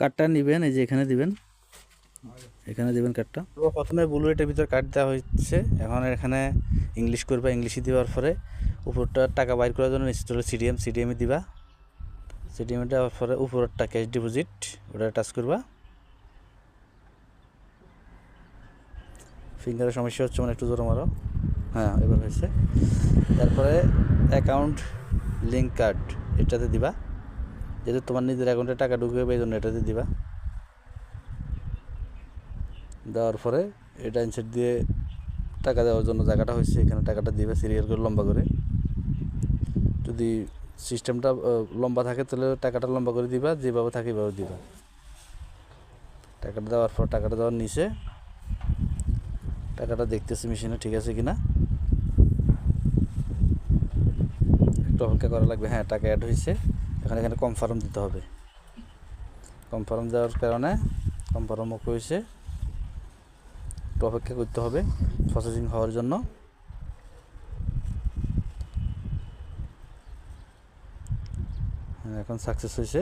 কার্ডটা নেবেন, এই যে এখানে দিবেন, এখানে দিবেন কার্ডটা। তো প্রথমে বুলেটের ভিতর কার্ড দেওয়া হচ্ছে, এখন এখানে ইংলিশ করবা, ইংলিশে দেওয়ার পরে উপরটা টাকা বাইর করার জন্য নিচে হলো সিডিএমে দিবা, সিডিএমে দেওয়ার পরে উপরটা ক্যাশ ডিপোজিট ওটা টাচ করবা। ফিঙ্গারের সমস্যা হচ্ছে, মানে একটু জোরে মারো, হ্যাঁ এবার হয়েছে। তারপরে অ্যাকাউন্ট লিঙ্ক কার্ড এটাতে দিবা, যেহেতু তোমার নিজের অ্যাকাউন্টে টাকা ঢুকবে এই জন্য এটাতে দিবা। দেওয়ার পরে এটা ইনসার্ট দিয়ে টাকা দেওয়ার জন্য জায়গাটা হয়েছে, এখানে টাকাটা দিবে সিরিয়াল করে লম্বা করে। যদি সিস্টেমটা লম্বা থাকে তাহলে টাকাটা লম্বা করে দিবা, যেভাবে থাকে এভাবে দিবা। টাকাটা দেওয়ার পর টাকাটা দেওয়ার নিচে টাকাটা দেখতেছি মেশিনে ঠিক আছে কিনা, একটু অপেক্ষা করা লাগবে। হ্যাঁ টাকা অ্যাড হয়েছে, এখন এখানে কনফার্ম দিতে হবে। কনফার্ম দেওয়ার কারণে কনফার্ম ওকে হয়েছে, একটু অপেক্ষা করতে হবে প্রসেসিং হওয়ার জন্য। এখন সাকসেস হয়েছে।